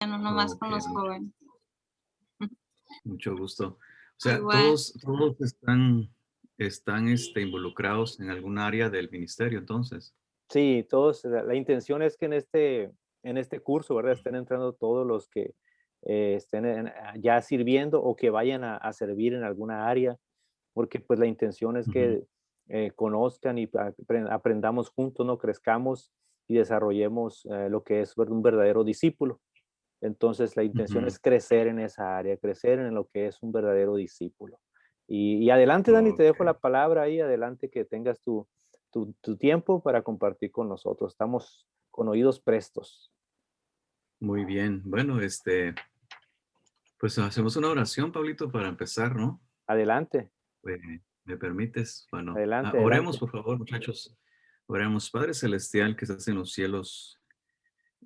no nomás Ok, con los jóvenes. mucho gusto. O sea, Igual, todos están involucrados en algún área del ministerio, entonces. Sí, todos, la intención es que en este curso, ¿verdad? Estén entrando todos los que estén ya sirviendo o que vayan a servir en alguna área, porque pues la intención es Ujú. que conozcan y aprendamos juntos, ¿no? Crezcamos y desarrollemos lo que es un verdadero discípulo. Entonces, la intención Ujú. es crecer en esa área, crecer en lo que es un verdadero discípulo. Y adelante, Dani, te dejo Ok, la palabra ahí, adelante que tengas tu tiempo para compartir con nosotros. Estamos con oídos prestos. muy bien. Bueno, pues hacemos una oración, Pablito, para empezar, ¿no? Adelante, ¿Me permites? Bueno, adelante, oremos, adelante. por favor, muchachos. Oremos, Padre Celestial que estás en los cielos.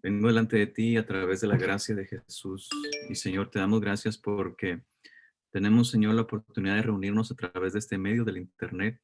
Vengo delante de ti a través de la gracia de Jesús. Y Señor, te damos gracias porque tenemos, Señor, la oportunidad de reunirnos a través de este medio del Internet.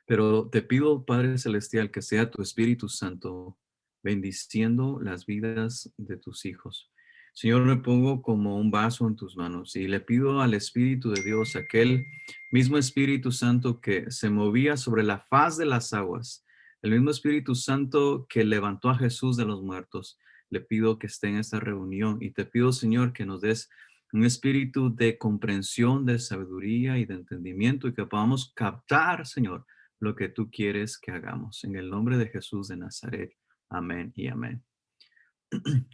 Pero te pido, Padre Celestial, que sea tu Espíritu Santo bendiciendo las vidas de tus hijos. Señor, me pongo como un vaso en tus manos y le pido al Espíritu de Dios, aquel mismo Espíritu Santo que se movía sobre la faz de las aguas, el mismo Espíritu Santo que levantó a Jesús de los muertos. Le pido que esté en esta reunión y te pido, Señor, que nos des un espíritu de comprensión, de sabiduría y de entendimiento y que podamos captar, Señor, lo que tú quieres que hagamos. En el nombre de Jesús de Nazaret. Amén y amén.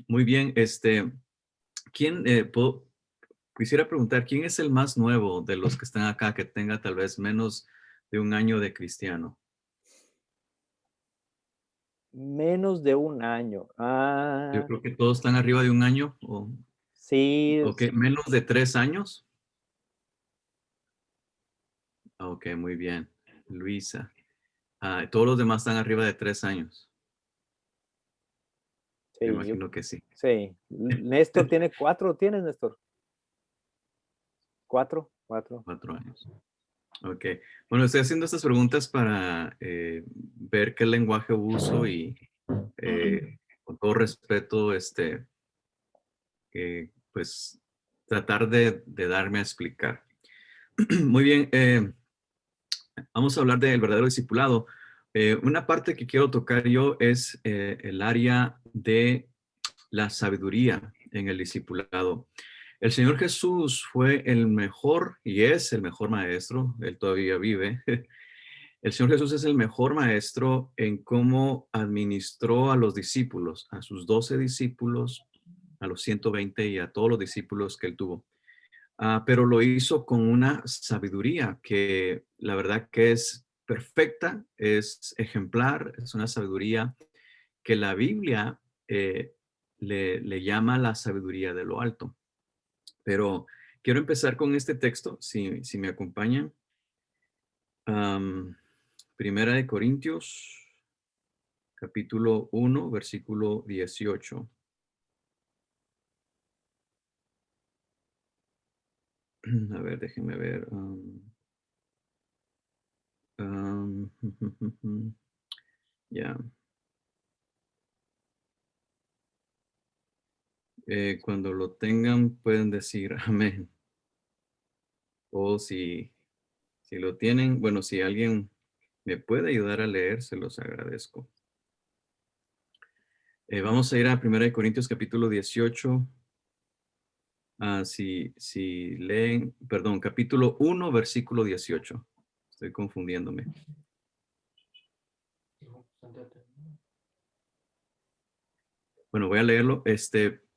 Muy bien, ¿quién, quisiera preguntar, ¿quién es el más nuevo de los que están acá que tenga tal vez menos de un año de cristiano? Menos de un año. Yo creo que todos están arriba de un año Sí, ok, menos de 3 años. Ok, muy bien. Luisa. Todos los demás están arriba de 3 años. Me sí, imagino que sí. sí. Néstor tiene cuatro, ¿tienes, Néstor? Cuatro, cuatro. 4 años. Ok. Bueno, estoy haciendo estas preguntas para ver qué lenguaje uso y con todo respeto, pues tratar de darme a explicar. Muy bien, vamos a hablar del verdadero discipulado. Una parte que quiero tocar yo es el área de la sabiduría en el discipulado. El Señor Jesús fue el mejor y es el mejor maestro, él todavía vive. El Señor Jesús es el mejor maestro en cómo administró a los discípulos, a sus 12 discípulos, a los 120 y a todos los discípulos que él tuvo. Pero lo hizo con una sabiduría que la verdad que es perfecta, es ejemplar, es una sabiduría que la Biblia le llama la sabiduría de lo alto. Pero quiero empezar con este texto, si me acompañan. Primera de Corintios, capítulo 1, versículo 18. A ver, déjenme ver. Um, ya. Cuando lo tengan, pueden decir amén. O si lo tienen, bueno, si alguien me puede ayudar a leer, se los agradezco. Vamos a ir a Primera de Corintios, capítulo 18. Si leen, perdón, capítulo 1, versículo 18. Estoy confundiéndome. Bueno, voy a leerlo.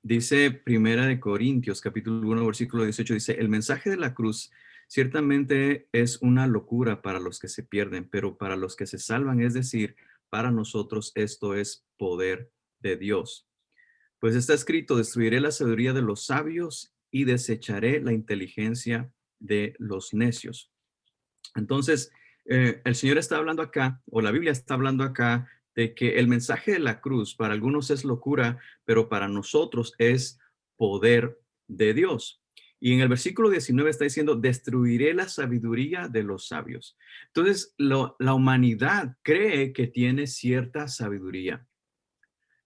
Dice Primera de Corintios, capítulo 1, versículo 18, dice, el mensaje de la cruz ciertamente es una locura para los que se pierden, pero para los que se salvan, es decir, para nosotros esto es poder de Dios. Pues está escrito, destruiré la sabiduría de los sabios y desecharé la inteligencia de los necios. Entonces, el Señor está hablando acá, o la Biblia está hablando acá, de que el mensaje de la cruz para algunos es locura, pero para nosotros es poder de Dios. Y en el versículo 19 está diciendo, destruiré la sabiduría de los sabios. Entonces, la humanidad cree que tiene cierta sabiduría.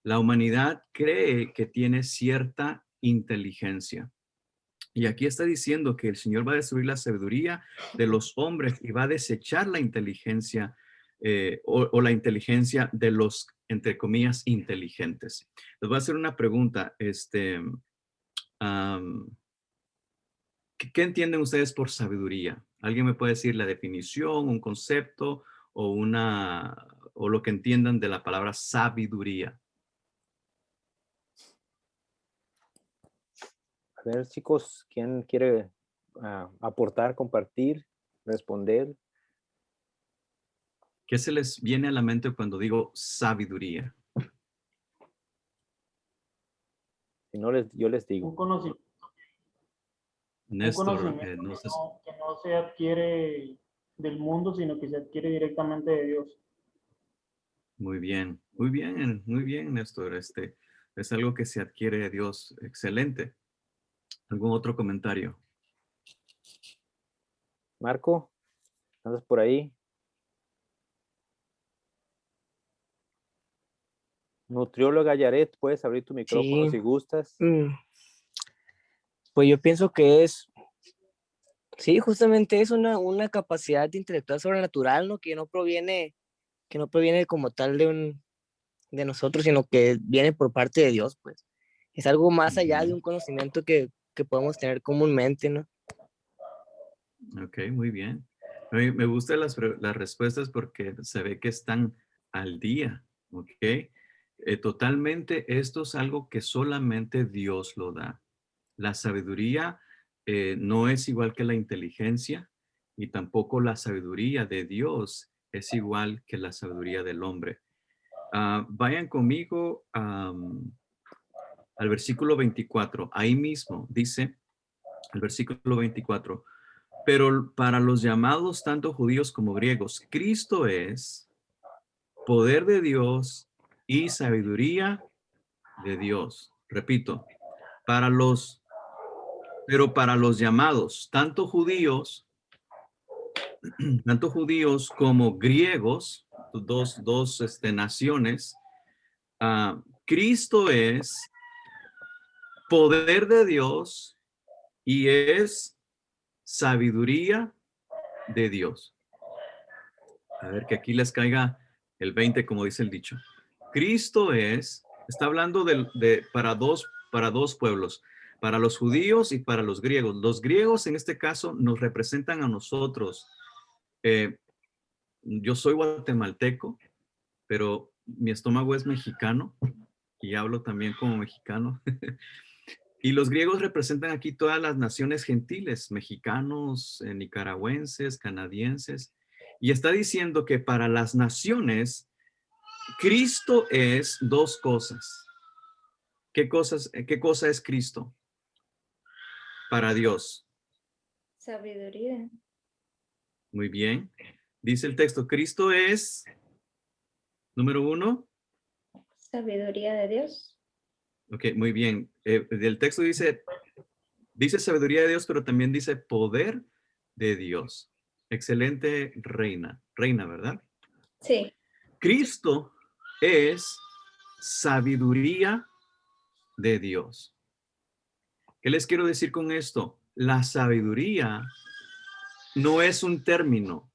La humanidad cree que tiene cierta inteligencia. Y aquí está diciendo que el Señor va a destruir la sabiduría de los hombres y va a desechar la inteligencia o la inteligencia de los, entre comillas, inteligentes. Les voy a hacer una pregunta. Am, ¿Qué entienden ustedes por sabiduría? ¿Alguien me puede decir la definición, un concepto o lo que entiendan de la palabra sabiduría? A ver, chicos, ¿quién quiere aportar, compartir, responder? ¿Qué se les viene a la mente cuando digo sabiduría? Si no, yo les digo. Un conocimiento, un Néstor, conocimiento no sé. que no se adquiere del mundo, sino que se adquiere directamente de Dios. Muy bien, muy bien, muy bien, Néstor. Es algo que se adquiere de Dios. Excelente. ¿Algún otro comentario? Marco, ¿andas por ahí? Nutrióloga Yaret, puedes abrir tu micrófono Sí, si gustas. pues yo pienso que sí, justamente es una capacidad intelectual sobrenatural, ¿no? Que no proviene como tal de nosotros, sino que viene por parte de Dios, pues. Es algo más allá de Ujú. un conocimiento que podemos tener comúnmente, ¿no? Ok, muy bien. Me gustan las respuestas porque se ve que están al día, ¿ok? Totalmente, esto es algo que solamente Dios lo da. La sabiduría no es igual que la inteligencia y tampoco la sabiduría de Dios es igual que la sabiduría del hombre. Vayan conmigo al versículo 24. Ahí mismo dice el versículo 24. Pero para los llamados, tanto judíos como griegos, Cristo es poder de Dios y sabiduría de Dios. Repito, para los, pero para los llamados, tanto judíos como griegos, dos naciones, Cristo es poder de Dios y es sabiduría de Dios. A ver, que aquí les caiga el 20, como dice el dicho. Cristo está hablando para dos pueblos, para los judíos y para los griegos. Los griegos en este caso nos representan a nosotros. Eh, yo soy guatemalteco, pero mi estómago es mexicano y hablo también como mexicano. Y los griegos representan aquí todas las naciones gentiles, mexicanos, nicaragüenses, canadienses. Y está diciendo que para las naciones, Cristo es dos cosas. ¿Qué cosa es Cristo para Dios? Sabiduría. Muy bien. Dice el texto, Cristo es, número uno. Sabiduría de Dios. Ok, muy bien. El texto dice sabiduría de Dios, pero también dice poder de Dios. Excelente reina, ¿verdad? Sí. Cristo es sabiduría de Dios. ¿Qué les quiero decir con esto? La sabiduría no es un término.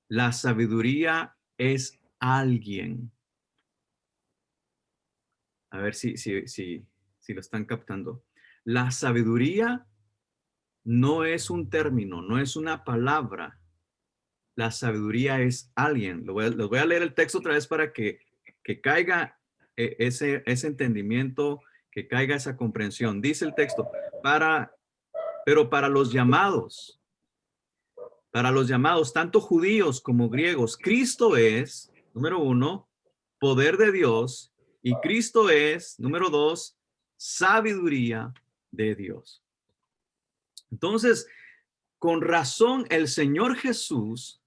La sabiduría es alguien. A ver si lo están captando. La sabiduría no es un término, no es una palabra. La sabiduría es alguien. Les voy a leer el texto otra vez para que caiga ese entendimiento, que caiga esa comprensión. Dice el texto, pero para los llamados, tanto judíos como griegos, Cristo es, número uno, poder de Dios, y Cristo es, número dos, sabiduría de Dios. Entonces, con razón, el Señor Jesús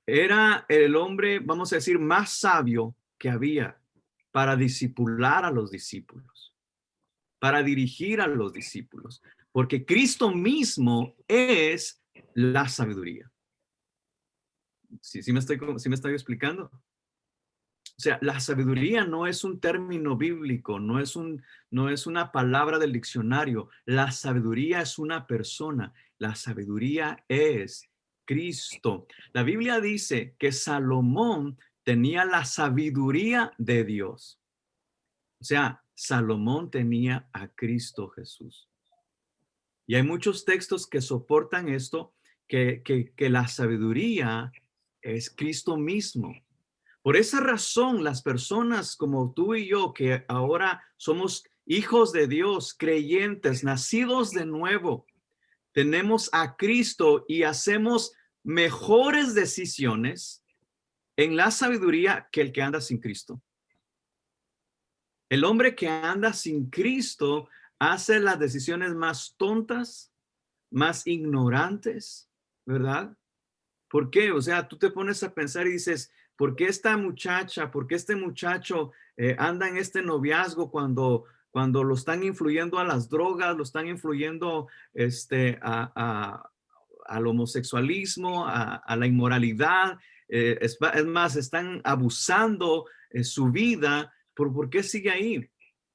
era el hombre, vamos a decir, más sabio que había para discipular a los discípulos, para dirigir a los discípulos, porque Cristo mismo es la sabiduría. ¿Sí me estoy explicando? O sea, la sabiduría no es un término bíblico, no es una palabra del diccionario. La sabiduría es una persona. La sabiduría es Cristo. La Biblia dice que Salomón tenía la sabiduría de Dios. O sea, Salomón tenía a Cristo Jesús. Y hay muchos textos que soportan esto, que la sabiduría es Cristo mismo. Por esa razón, las personas como tú y yo, que ahora somos hijos de Dios, creyentes, nacidos de nuevo, tenemos a Cristo y hacemos mejores decisiones en la sabiduría que el que anda sin Cristo. El hombre que anda sin Cristo hace las decisiones más tontas, más ignorantes, ¿verdad? ¿Por qué? O sea, tú te pones a pensar y dices, ¿por qué esta muchacha, por qué este muchacho anda en este noviazgo cuando lo están influyendo a las drogas, lo están influyendo al homosexualismo, a la inmoralidad? Es más, están abusando su vida. ¿Por qué sigue ahí?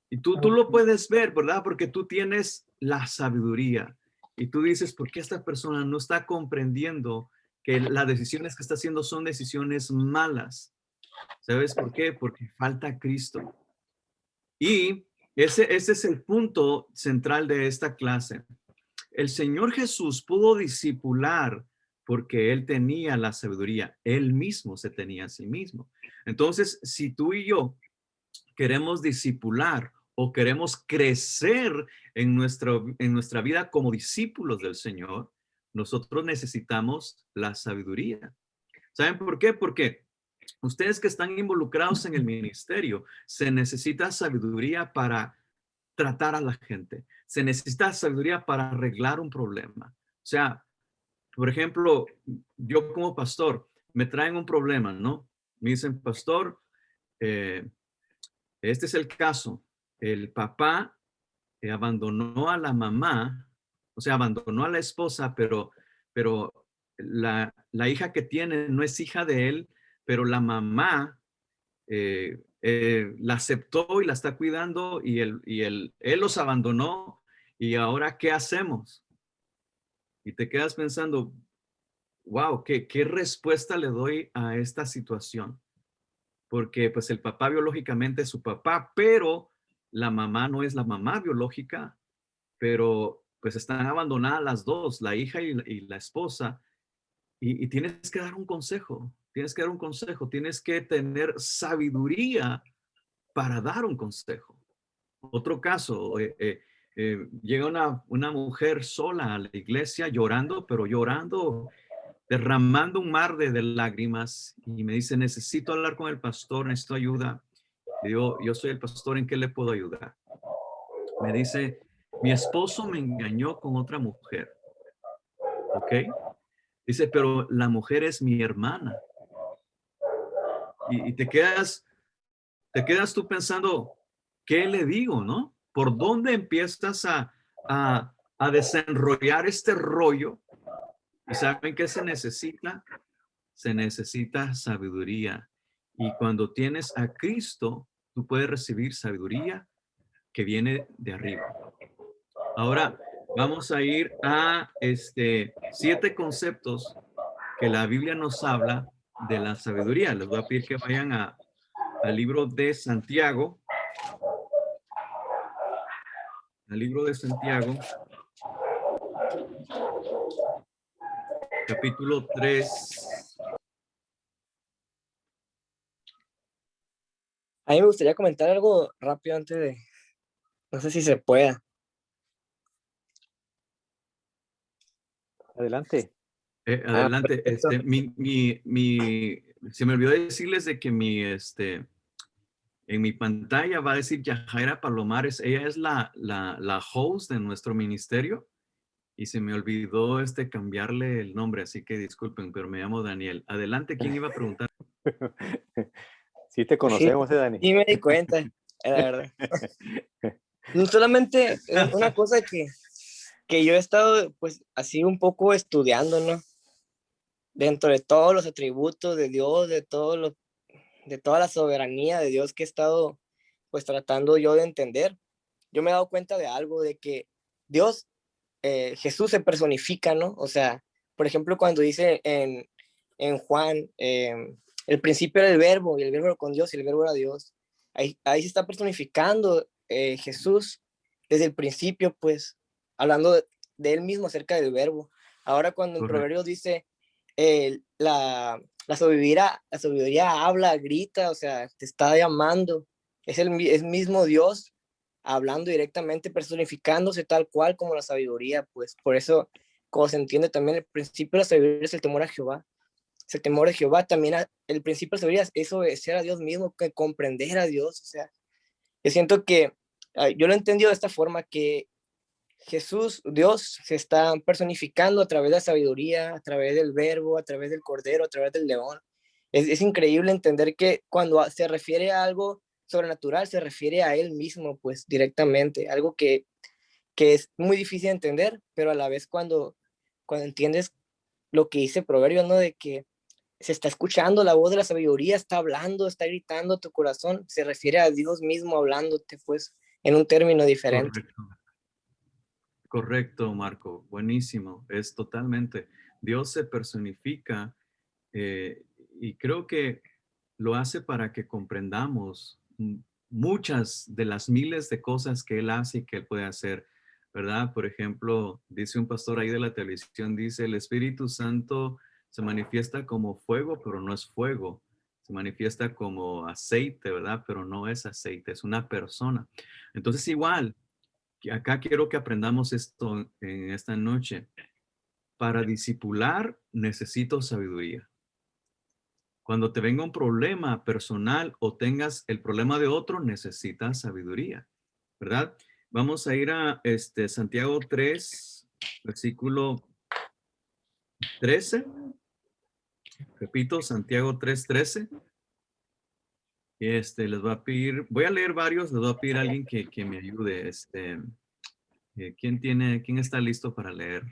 Y tú lo puedes ver, ¿verdad? Porque tú tienes la sabiduría. Y tú dices, ¿por qué esta persona no está comprendiendo que las decisiones que está haciendo son decisiones malas? ¿Sabes por qué? Porque falta Cristo. Y ese es el punto central de esta clase. El Señor Jesús pudo discipular porque Él tenía la sabiduría. Él mismo se tenía a sí mismo. Entonces, si tú y yo queremos discipular o queremos crecer en nuestra vida como discípulos del Señor, nosotros necesitamos la sabiduría. ¿Saben por qué? Porque ustedes que están involucrados en el ministerio, se necesita sabiduría para tratar a la gente. Se necesita sabiduría para arreglar un problema. O sea, por ejemplo, yo como pastor, me traen un problema, ¿no? Me dicen, pastor, este es el caso. El papá abandonó a la mamá, o sea, abandonó a la esposa, pero la hija que tiene no es hija de él, pero la mamá la aceptó y la está cuidando y él los abandonó. Y ahora, ¿qué hacemos? Y te quedas pensando, wow, ¿qué respuesta le doy a esta situación? Porque pues el papá biológicamente es su papá, pero la mamá no es la mamá biológica, pero pues están abandonadas las dos, la hija y la esposa, y tienes que dar un consejo, tienes que tener sabiduría para dar un consejo. Otro caso, llega una mujer sola a la iglesia llorando, pero llorando, derramando un mar de lágrimas, y me dice, necesito hablar con el pastor, necesito ayuda. Le digo, yo soy el pastor, ¿en qué le puedo ayudar? Me dice, mi esposo me engañó con otra mujer. ¿Ok? Dice, pero la mujer es mi hermana. Y te quedas tú pensando, ¿qué le digo, no? ¿Por dónde empiezas a desenrollar este rollo? ¿Y saben qué se necesita? Se necesita sabiduría. Y cuando tienes a Cristo, tú puedes recibir sabiduría que viene de arriba. Ahora vamos a ir a 7 conceptos que la Biblia nos habla de la sabiduría. Les voy a pedir que vayan al libro de Santiago. Al libro de Santiago, capítulo 3. A mí me gustaría comentar algo rápido antes de, no sé si se pueda. Adelante. Adelante. Perfecto. Se me olvidó decirles de que en mi pantalla va a decir Yajaira Palomares. Ella es la host de nuestro ministerio y se me olvidó cambiarle el nombre, así que disculpen, pero me llamo Daniel. Adelante, ¿quién iba a preguntar? Sí te conocemos, Dani. Sí me di cuenta, la verdad. No solamente una cosa que yo he estado pues así un poco estudiando, ¿no? Dentro de todos los atributos de Dios, de toda la soberanía de Dios que he estado pues tratando yo de entender, yo me he dado cuenta de algo, de que Dios, Jesús se personifica, ¿no? O sea, por ejemplo, cuando dice en Juan, el principio era el verbo, y el verbo era con Dios, y el verbo era Dios. Ahí se está personificando Jesús desde el principio, pues, hablando de él mismo acerca del verbo. Ahora cuando en Correcto. Proverbios dice, la sabiduría habla, grita, o sea, te está llamando. Es el mismo Dios hablando directamente, personificándose tal cual como la sabiduría, pues por eso, como se entiende también, el principio de la sabiduría es el temor a Jehová. Es el temor de Jehová, también el principio de la sabiduría es obedecer a Dios mismo, que comprender a Dios. O sea, yo siento que yo lo he entendido de esta forma, que Jesús, Dios, se está personificando a través de la sabiduría, a través del verbo, a través del cordero, a través del león. Es increíble entender que cuando se refiere a algo sobrenatural, se refiere a él mismo, pues directamente, algo que es muy difícil de entender, pero a la vez cuando entiendes lo que dice Proverbios, ¿no? De que se está escuchando la voz de la sabiduría, está hablando, está gritando a tu corazón, se refiere a Dios mismo hablándote, pues, en un término diferente. Correcto. Correcto, Marco. Buenísimo. Es totalmente. Dios se personifica y creo que lo hace para que comprendamos muchas de las miles de cosas que Él hace y que Él puede hacer, ¿verdad? Por ejemplo, dice un pastor ahí de la televisión, dice, el Espíritu Santo se manifiesta como fuego, pero no es fuego. Se manifiesta como aceite, ¿verdad? Pero no es aceite, es una persona. Entonces, igual, acá quiero que aprendamos esto en esta noche. Para discipular necesito sabiduría. Cuando te venga un problema personal o tengas el problema de otro, necesitas sabiduría, ¿verdad? Vamos a ir a Santiago 3, versículo 13. Repito, Santiago 3:13. Les voy a pedir, voy a leer varios, les voy a pedir a alguien que me ayude. ¿Quién está listo para leer?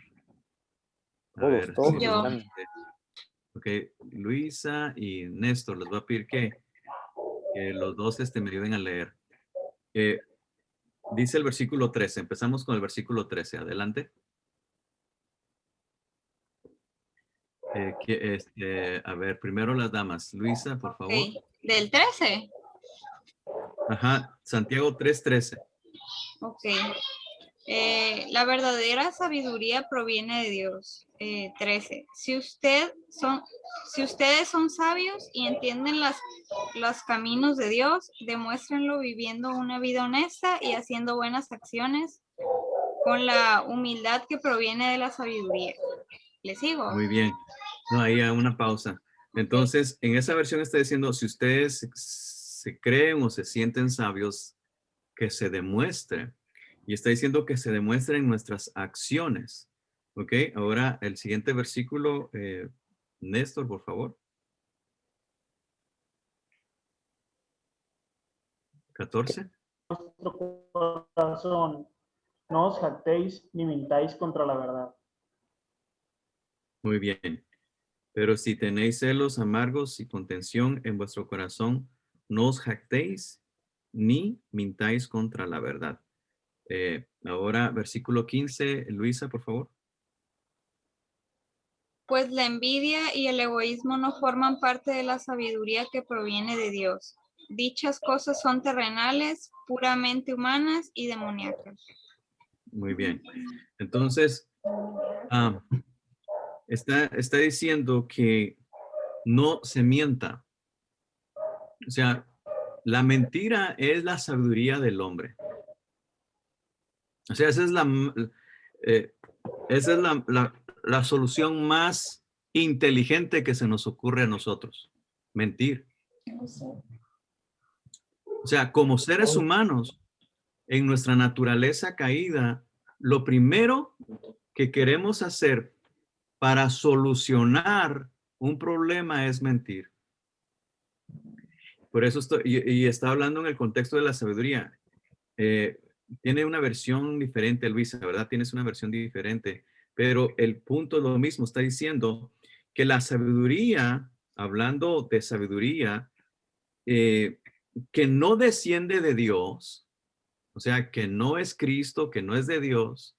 A ver, Todos sí, Yo. están. Ok, Luisa y Néstor, les voy a pedir que los dos me ayuden a leer. Dice el versículo 13, empezamos con el versículo 13, adelante. A ver, primero las damas. Luisa, por favor. Ok, del 13. Ajá, Santiago 3:13. Ok. La verdadera sabiduría proviene de Dios. 13. Si ustedes son sabios y entienden los caminos de Dios, demuéstrenlo viviendo una vida honesta y haciendo buenas acciones con la humildad que proviene de la sabiduría. ¿Le sigo? Muy bien. No, ahí hay una pausa. Entonces, en esa versión está diciendo, si ustedes se creen o se sienten sabios, que se demuestre. Y está diciendo que se demuestre en nuestras acciones. ¿Ok? Ahora, el siguiente versículo, Néstor, por favor. 14. Vuestro corazón, no os jactéis ni mintáis contra la verdad. Muy bien. Pero si tenéis celos amargos y contención en vuestro corazón, no os jactéis ni mintáis contra la verdad. Ahora, versículo 15, Luisa, por favor. Pues la envidia y el egoísmo no forman parte de la sabiduría que proviene de Dios. Dichas cosas son terrenales, puramente humanas y demoníacas. Muy bien. Entonces, está diciendo que no se mienta. O sea, la mentira es la sabiduría del hombre. O sea, esa es la solución más inteligente que se nos ocurre a nosotros. Mentir. O sea, como seres humanos, en nuestra naturaleza caída, lo primero que queremos hacer para solucionar un problema es mentir. Por eso y está hablando en el contexto de la sabiduría. Tiene una versión diferente, Luisa, ¿verdad? Tienes una versión diferente, pero el punto es lo mismo. Está diciendo que la sabiduría, hablando de sabiduría, que no desciende de Dios, o sea, que no es Cristo, que no es de Dios.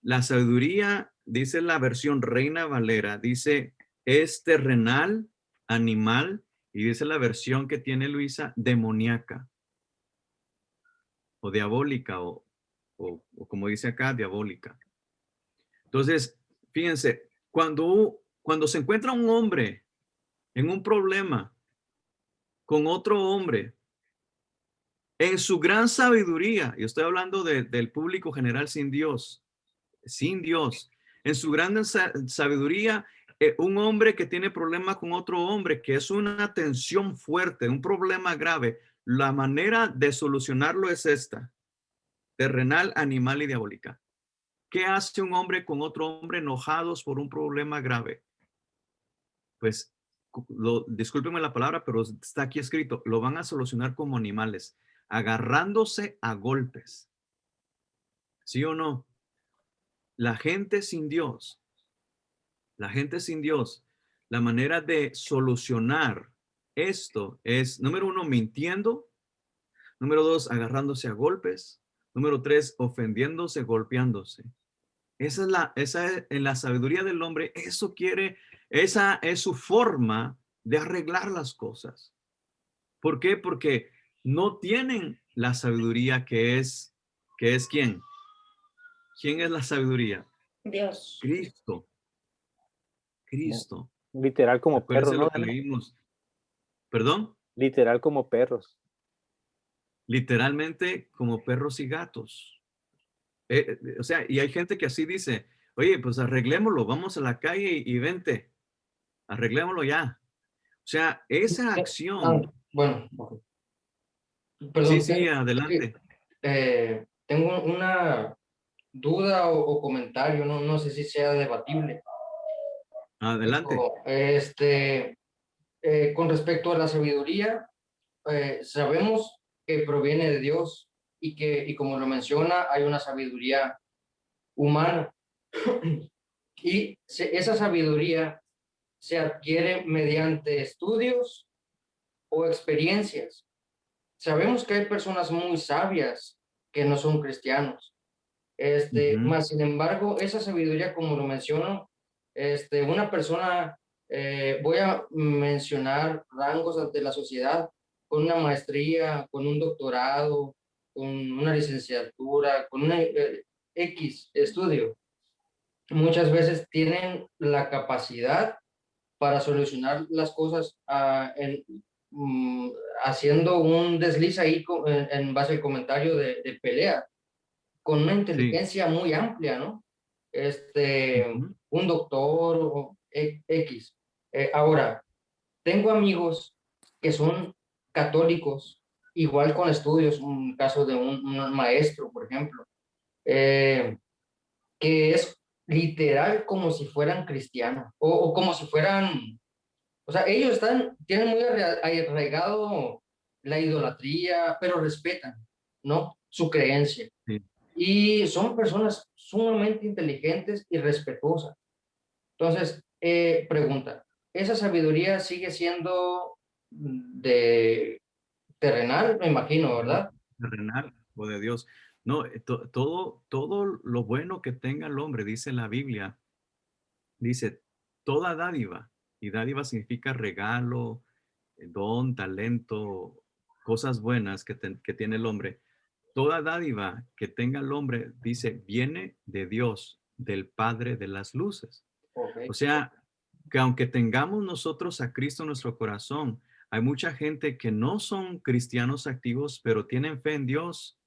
La sabiduría, dice la versión Reina Valera, dice, es terrenal, animal, y dice la versión que tiene Luisa, demoníaca, o diabólica, o como dice acá, diabólica. Entonces, fíjense, cuando se encuentra un hombre en un problema con otro hombre, en su gran sabiduría, y estoy hablando del público general sin Dios, en su gran sabiduría, un hombre que tiene problemas con otro hombre, que es una tensión fuerte, un problema grave, la manera de solucionarlo es esta, terrenal, animal y diabólica. ¿Qué hace un hombre con otro hombre enojados por un problema grave? Pues, discúlpenme la palabra, pero está aquí escrito, lo van a solucionar como animales, agarrándose a golpes. ¿Sí o no? La gente sin Dios, la manera de solucionar esto es, número 1, mintiendo, número 2, agarrándose a golpes, número 3, ofendiéndose, golpeándose. Esa es en la sabiduría del hombre, esa es su forma de arreglar las cosas. ¿Por qué? Porque no tienen la sabiduría que es ¿quién? ¿Quién es la sabiduría? Dios. Cristo. Literal como Acuérdense perros, ¿no? lo que leímos. ¿Perdón? Literal como perros. Literalmente como perros y gatos. O sea, y hay gente que así dice, oye, pues arreglémoslo, vamos a la calle y vente, arreglémoslo ya. O sea, esa acción. Bueno, Sí, perdón. sí, adelante. Tengo una duda o comentario, no sé si sea debatible. Adelante. Con respecto a la sabiduría, sabemos que proviene de Dios y como lo menciona, hay una sabiduría humana. Y esa sabiduría se adquiere mediante estudios o experiencias. Sabemos que hay personas muy sabias que no son cristianos. Más sin embargo, esa sabiduría, como lo menciono, una persona, voy a mencionar rangos ante la sociedad, con una maestría, con un doctorado, con una licenciatura, con una X estudio, muchas veces tienen la capacidad para solucionar las cosas haciendo un desliz ahí en base al comentario de pelea, con una inteligencia muy amplia, ¿no? Un doctor o X. Ahora, tengo amigos que son católicos, igual con estudios, un caso de un maestro, por ejemplo, que es literal como si fueran cristianos o como si fueran, o sea, ellos tienen muy arraigado la idolatría, pero respetan, ¿no? Su creencia. Sí. Y son personas sumamente inteligentes y respetuosas. Entonces, pregunta, ¿esa sabiduría sigue siendo de terrenal? Me imagino, ¿verdad? Terrenal o de Dios. No, todo lo bueno que tenga el hombre, dice la Biblia, dice toda dádiva, y dádiva significa regalo, don, talento, cosas buenas que tiene el hombre. Toda dádiva que tenga el hombre, dice, viene de Dios, del Padre de las luces. Okay. O sea, que aunque tengamos nosotros a Cristo en nuestro corazón, hay mucha gente que no son cristianos activos, pero tienen fe en Dios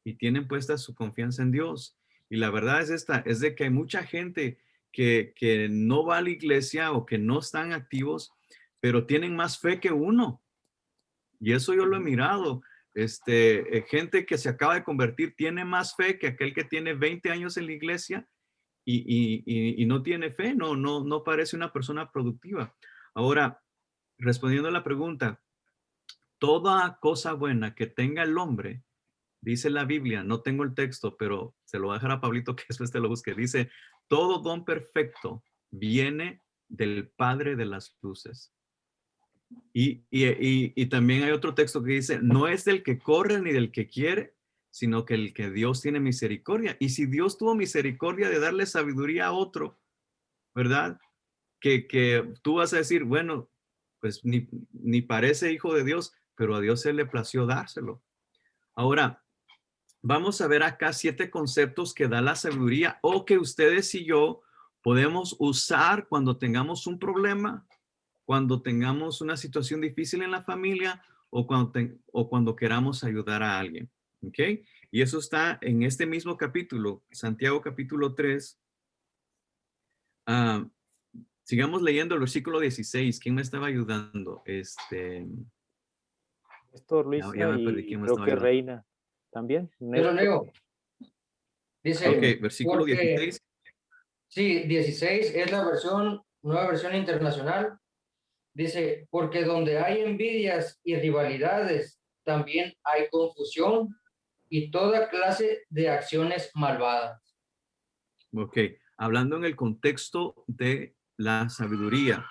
y tienen puesta su confianza en Dios. Y la verdad es esta, es de que hay mucha gente que no va a la iglesia o que no están activos, pero tienen más fe que uno. Y eso yo lo he mirado. Gente que se acaba de convertir tiene más fe que aquel que tiene 20 años en la iglesia y no tiene fe, no parece una persona productiva. Ahora, respondiendo a la pregunta, toda cosa buena que tenga el hombre, dice la Biblia, no tengo el texto, pero se lo voy a dejar a Pablito que después te lo busque, dice, todo don perfecto viene del Padre de las luces. Y también hay otro texto que dice, no es del que corre ni del que quiere, sino que el que Dios tiene misericordia. Y si Dios tuvo misericordia de darle sabiduría a otro, ¿verdad? Que tú vas a decir, bueno, pues ni parece hijo de Dios, pero a Dios se le plació dárselo. Ahora, vamos a ver acá 7 conceptos que da la sabiduría o que ustedes y yo podemos usar cuando tengamos un problema, cuando tengamos una situación difícil en la familia o cuando queramos ayudar a alguien. ¿Ok? Y eso está en este mismo capítulo, Santiago capítulo 3. Sigamos leyendo el versículo 16. ¿Quién me estaba ayudando? Esto, Ya Luisa, me perdí. y ¿Quién me creo estaba que ayudando? Reina también. Yo lo Néstor. leo. Dice, Ok, versículo porque, 16. sí, 16 es la nueva versión internacional. Dice, porque donde hay envidias y rivalidades, también hay confusión y toda clase de acciones malvadas. Ok, hablando en el contexto de la sabiduría,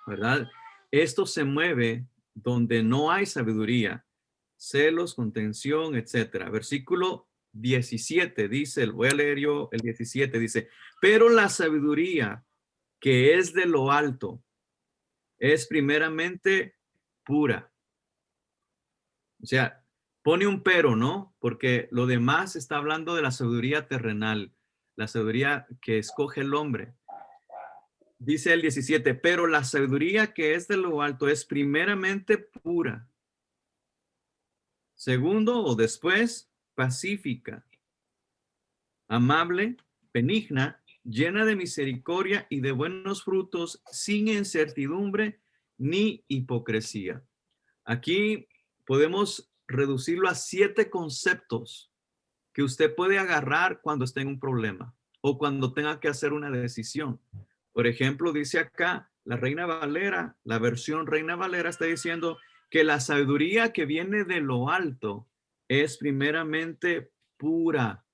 ¿verdad? Esto se mueve donde no hay sabiduría, celos, contención, etcétera. Versículo 17 dice, voy a leer yo el 17, dice, pero la sabiduría que es de lo alto es primeramente pura. O sea, pone un pero, ¿no? Porque lo demás está hablando de la sabiduría terrenal, la sabiduría que escoge el hombre. Dice el 17, pero la sabiduría que es de lo alto es primeramente pura. Segundo o después, pacífica, amable, benigna, llena de misericordia y de buenos frutos, sin incertidumbre ni hipocresía. Aquí podemos reducirlo a 7 conceptos que usted puede agarrar cuando esté en un problema o cuando tenga que hacer una decisión. Por ejemplo, dice acá la Reina Valera, la versión Reina Valera está diciendo que la sabiduría que viene de lo alto es primeramente pura.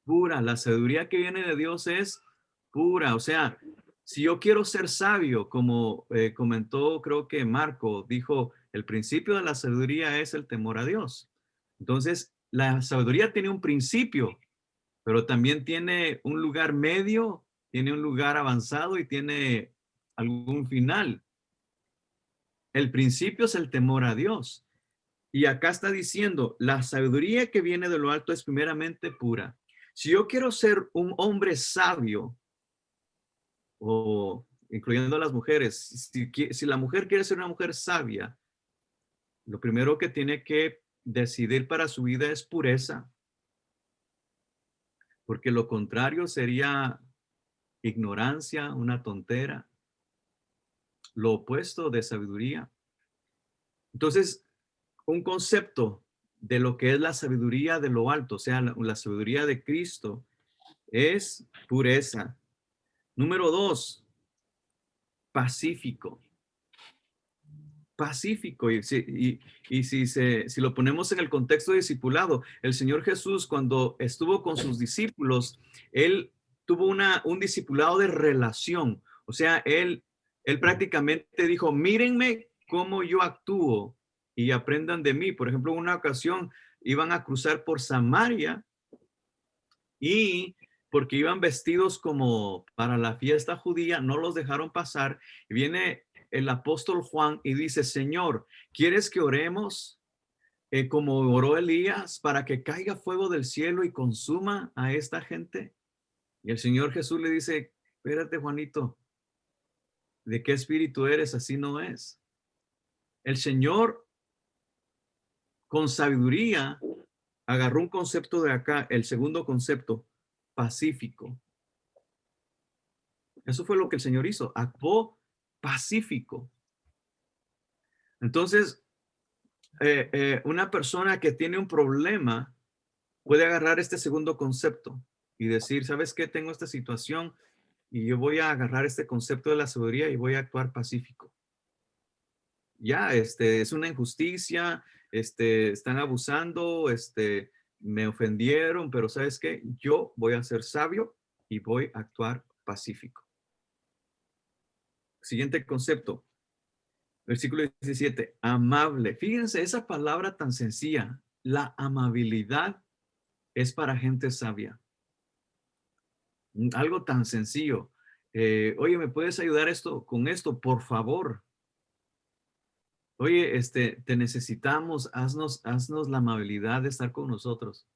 Pura. La sabiduría que viene de Dios es pura. O sea, si yo quiero ser sabio, como comentó, creo que Marco dijo, el principio de la sabiduría es el temor a Dios. Entonces, la sabiduría tiene un principio, pero también tiene un lugar medio, tiene un lugar avanzado y tiene algún final. El principio es el temor a Dios. Y acá está diciendo, la sabiduría que viene de lo alto es primeramente pura. Si yo quiero ser un hombre sabio, o incluyendo a las mujeres, si la mujer quiere ser una mujer sabia, lo primero que tiene que decidir para su vida es pureza, porque lo contrario sería ignorancia, una tontera, lo opuesto de sabiduría. Entonces, un concepto de lo que es la sabiduría de lo alto, o sea, la sabiduría de Cristo, es pureza. Número 2, pacífico. Pacífico. Y si lo ponemos en el contexto de discipulado, el Señor Jesús, cuando estuvo con sus discípulos, él tuvo un discipulado de relación. O sea, él prácticamente dijo, mírenme cómo yo actúo y aprendan de mí. Por ejemplo, en una ocasión iban a cruzar por Samaria y porque iban vestidos como para la fiesta judía, no los dejaron pasar. Y viene el apóstol Juan y dice, Señor, ¿quieres que oremos como oró Elías para que caiga fuego del cielo y consuma a esta gente? Y el Señor Jesús le dice, espérate, Juanito, ¿de qué espíritu eres? Así no es. El Señor, con sabiduría, agarró un concepto de acá, el segundo concepto, pacífico. Eso fue lo que el Señor hizo, actuó pacífico. Entonces, una persona que tiene un problema puede agarrar este segundo concepto y decir, ¿sabes qué? Tengo esta situación y yo voy a agarrar este concepto de la sabiduría y voy a actuar pacífico. Ya, es una injusticia, están abusando, me ofendieron, pero ¿sabes qué? Yo voy a ser sabio y voy a actuar pacífico. Siguiente concepto. Versículo 17. Amable. Fíjense, esa palabra tan sencilla. La amabilidad es para gente sabia. Algo tan sencillo. Oye, ¿me puedes ayudar con esto? Por favor. Oye, te necesitamos, haznos la amabilidad de estar con nosotros.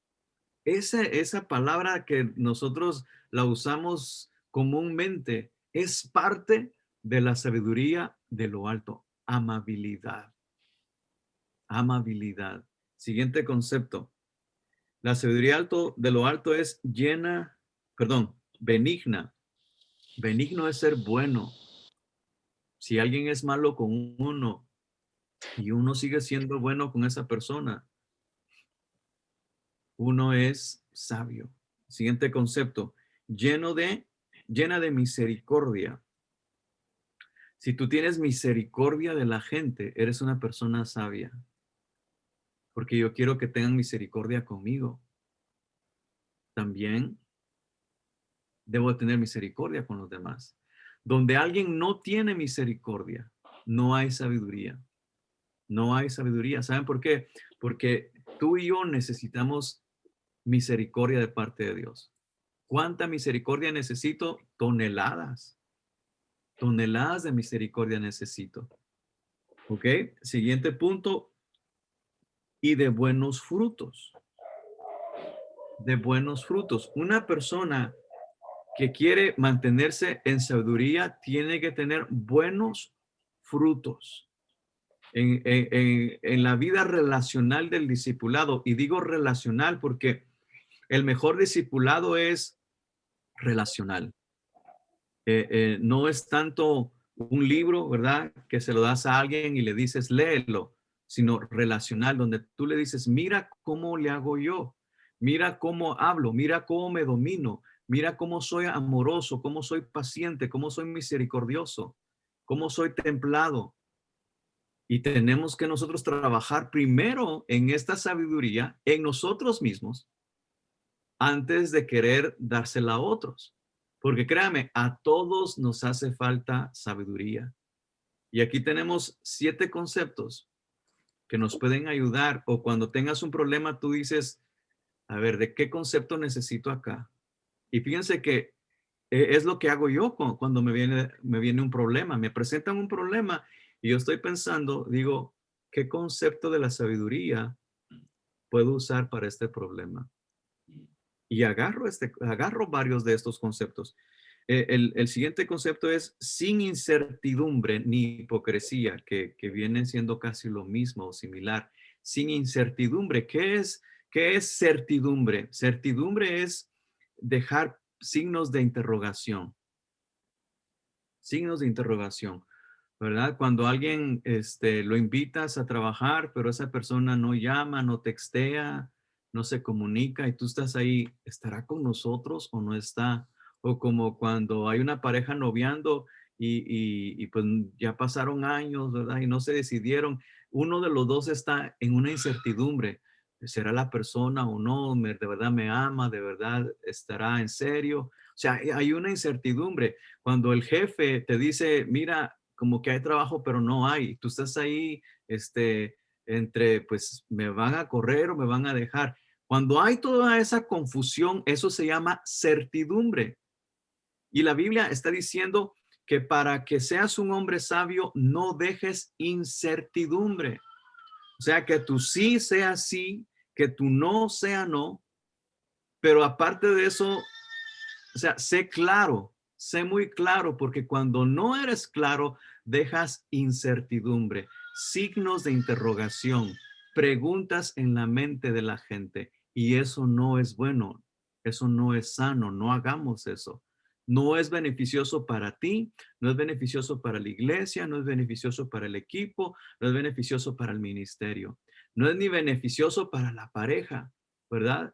Esa palabra que nosotros la usamos comúnmente es parte de la sabiduría de lo alto. Amabilidad. Amabilidad. Siguiente concepto. La sabiduría de lo alto es benigna. Benigno es ser bueno. Si alguien es malo con uno y uno sigue siendo bueno con esa persona, uno es sabio. Siguiente concepto, llena de misericordia. Si tú tienes misericordia de la gente, eres una persona sabia. Porque yo quiero que tengan misericordia conmigo. También debo tener misericordia con los demás. Donde alguien no tiene misericordia, no hay sabiduría. No hay sabiduría. ¿Saben por qué? Porque tú y yo necesitamos misericordia de parte de Dios. ¿Cuánta misericordia necesito? Toneladas. Toneladas de misericordia necesito. ¿Ok? Siguiente punto. Y de buenos frutos. De buenos frutos. Una persona que quiere mantenerse en sabiduría tiene que tener buenos frutos. En la vida relacional del discipulado, y digo relacional porque el mejor discipulado es relacional. No es tanto un libro, ¿verdad? Que se lo das a alguien y le dices, léelo, sino relacional, donde tú le dices, mira cómo le hago yo, mira cómo hablo, mira cómo me domino, mira cómo soy amoroso, cómo soy paciente, cómo soy misericordioso, cómo soy templado. Y tenemos que nosotros trabajar primero en esta sabiduría en nosotros mismos antes de querer dársela a otros. Porque créame, a todos nos hace falta sabiduría. Y aquí tenemos 7 conceptos que nos pueden ayudar. O cuando tengas un problema, tú dices, a ver, ¿de qué concepto necesito acá? Y fíjense que es lo que hago yo cuando me viene un problema. Me presentan un problema y yo estoy pensando, digo, ¿qué concepto de la sabiduría puedo usar para este problema? Y agarro varios de estos conceptos. El siguiente concepto es sin incertidumbre ni hipocresía, que vienen siendo casi lo mismo o similar. Sin incertidumbre, ¿qué es certidumbre? Certidumbre es dejar signos de interrogación. Signos de interrogación, ¿verdad? Cuando alguien lo invitas a trabajar, pero esa persona no llama, no textea, no se comunica y tú estás ahí, ¿estará con nosotros o no está? O como cuando hay una pareja noviando y pues ya pasaron años, ¿verdad? Y no se decidieron. Uno de los dos está en una incertidumbre. ¿Será la persona o no? ¿De verdad me ama? ¿De verdad estará en serio? O sea, hay una incertidumbre. Cuando el jefe te dice, mira, como que hay trabajo, pero no hay. Tú estás ahí, entre, pues, me van a correr o me van a dejar. Cuando hay toda esa confusión, eso se llama certidumbre. Y la Biblia está diciendo que para que seas un hombre sabio, no dejes incertidumbre. O sea, que tu sí sea sí, que tu no sea no. Pero aparte de eso, o sea, sé muy claro, porque cuando no eres claro, dejas incertidumbre, signos de interrogación, preguntas en la mente de la gente. Y eso no es bueno, eso no es sano, no hagamos eso. No es beneficioso para ti, no es beneficioso para la iglesia, no es beneficioso para el equipo, no es beneficioso para el ministerio, no es ni beneficioso para la pareja, ¿verdad?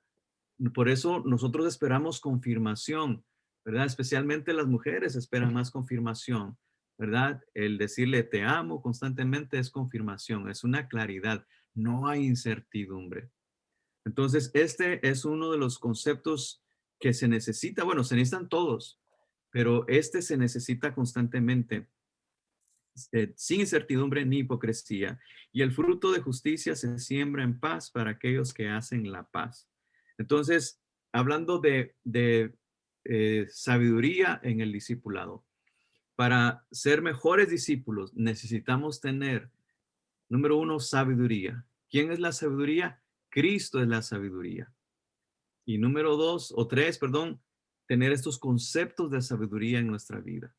Por eso nosotros esperamos confirmación, ¿verdad? Especialmente las mujeres esperan más confirmación, ¿verdad? El decirle te amo constantemente es confirmación, es una claridad, no hay incertidumbre. Entonces, este es uno de los conceptos que se necesita, bueno, se necesitan todos, pero este se necesita constantemente sin incertidumbre ni hipocresía. Y el fruto de justicia se siembra en paz para aquellos que hacen la paz. Entonces, hablando de sabiduría en el discipulado, para ser mejores discípulos necesitamos tener, número uno, sabiduría. ¿Quién es la sabiduría? Cristo es la sabiduría. Y número dos, o tres, perdón, tener estos conceptos de sabiduría en nuestra vida.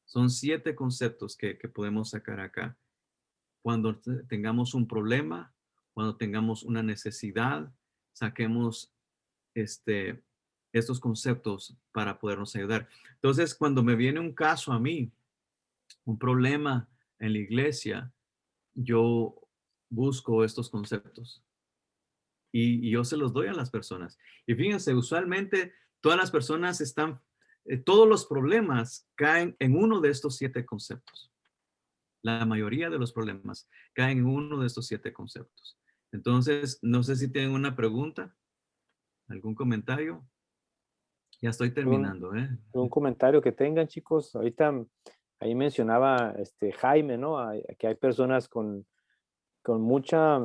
Son 7 conceptos que podemos sacar acá. Cuando tengamos un problema, cuando tengamos una necesidad, saquemos estos conceptos para podernos ayudar. Entonces, cuando me viene un caso a mí, un problema en la iglesia, yo busco estos conceptos y yo se los doy a las personas. Y fíjense, usualmente todas las personas todos los problemas caen en uno de estos 7 conceptos. La mayoría de los problemas caen en uno de estos 7 conceptos. Entonces, no sé si tienen una pregunta, algún comentario. Ya estoy terminando, ¿eh? Un comentario que tengan, chicos. Ahorita ahí mencionaba Jaime, ¿no? Que hay personas con mucha,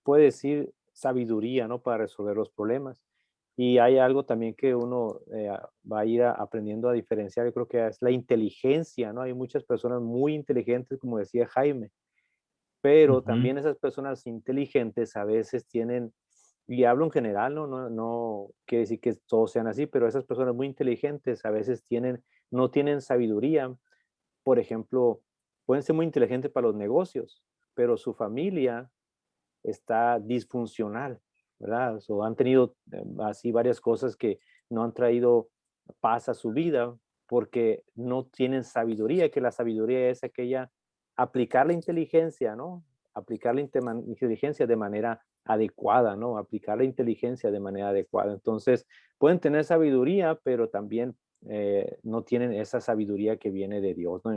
puede decir, sabiduría, ¿no? Para resolver los problemas. Y hay algo también que uno va a ir aprendiendo a diferenciar. Yo creo que es la inteligencia, ¿no? Hay muchas personas muy inteligentes, como decía Jaime, pero también esas personas inteligentes a veces tienen, y hablo en general, no quiere decir que todos sean así, pero esas personas muy inteligentes a veces no tienen sabiduría. Por ejemplo, pueden ser muy inteligentes para los negocios, pero su familia está disfuncional, ¿verdad? O han tenido así varias cosas que no han traído paz a su vida porque no tienen sabiduría, que la sabiduría es aquella, aplicar la inteligencia, ¿no? Aplicar la inteligencia de manera adecuada, ¿no? Aplicar la inteligencia de manera adecuada. Entonces, pueden tener sabiduría, pero también no tienen esa sabiduría que viene de Dios, ¿no?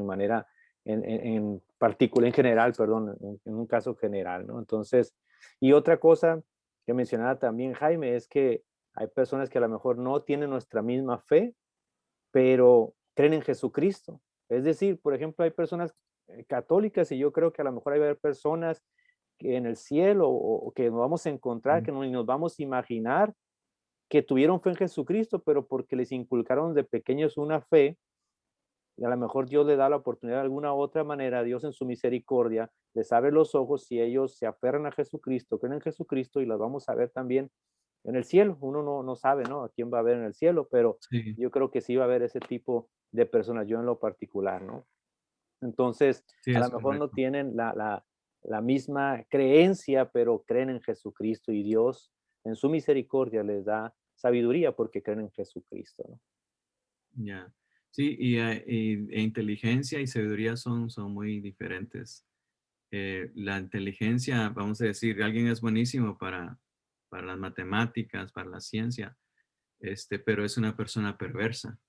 En particular, en general, perdón, en un caso general, ¿no? Entonces, y otra cosa que mencionaba también Jaime es que hay personas que a lo mejor no tienen nuestra misma fe, pero creen en Jesucristo. Es decir, por ejemplo, hay personas católicas y yo creo que a lo mejor hay personas que en el cielo o que nos vamos a encontrar, que ni nos vamos a imaginar que tuvieron fe en Jesucristo, pero porque les inculcaron de pequeños una fe, y a lo mejor Dios le da la oportunidad de alguna otra manera, Dios en su misericordia les abre los ojos y ellos se aferran a Jesucristo, creen en Jesucristo y las vamos a ver también en el cielo. Uno no sabe, ¿no? A quién va a ver en el cielo, pero Sí, yo creo que sí va a haber ese tipo de personas, yo en lo particular, ¿no? Entonces, sí, a lo es mejor no correcto. tienen la misma creencia, pero creen en Jesucristo y Dios en su misericordia les da sabiduría porque creen en Jesucristo, ¿no? Ya. Sí, e inteligencia y sabiduría son muy diferentes. La inteligencia, vamos a decir, alguien es buenísimo para las matemáticas, para la ciencia, pero es una persona perversa,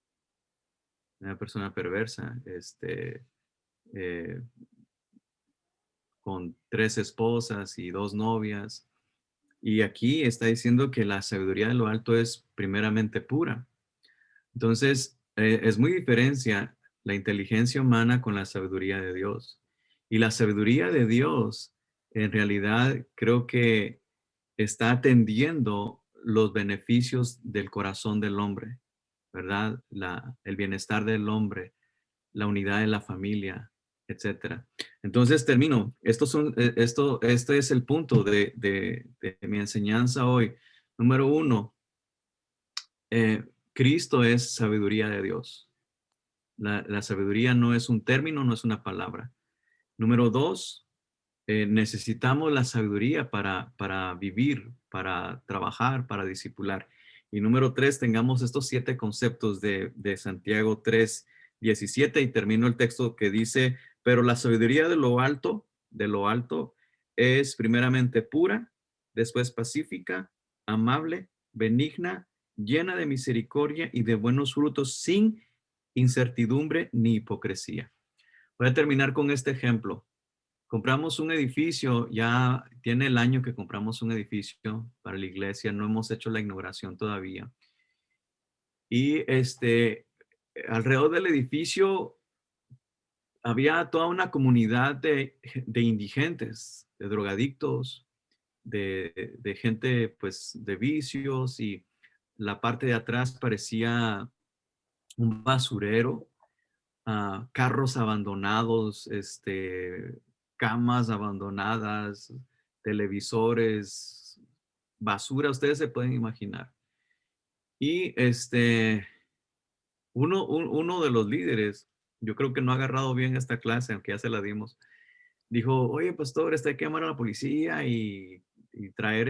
eh, con 3 esposas y 2 novias. Y aquí está diciendo que la sabiduría de lo alto es primeramente pura. Entonces, es muy diferencia la inteligencia humana con la sabiduría de Dios. Y la sabiduría de Dios, en realidad, creo que está atendiendo los beneficios del corazón del hombre, ¿verdad? El bienestar del hombre, la unidad de la familia, etcétera. Entonces, termino. Este es el punto de mi enseñanza hoy. Número 1, Cristo es sabiduría de Dios. La sabiduría no es un término, no es una palabra. Número 2, necesitamos la sabiduría para vivir, para trabajar, para discipular. Y número 3, tengamos estos 7 conceptos de Santiago 3:17 y termino el texto que dice, pero la sabiduría de lo alto es primeramente pura, después pacífica, amable, benigna, llena de misericordia y de buenos frutos, sin incertidumbre ni hipocresía. Voy a terminar con este ejemplo. Compramos un edificio, ya tiene el año que compramos un edificio para la iglesia, no hemos hecho la inauguración todavía. Y alrededor del edificio había toda una comunidad de indigentes, de drogadictos, de gente pues de vicios, y la parte de atrás parecía un basurero, carros abandonados, camas abandonadas, televisores, basura, ustedes se pueden imaginar. Y uno de los líderes, yo creo que no ha agarrado bien esta clase, aunque ya se la dimos, dijo, oye, pastor, hay que llamar a la policía y traer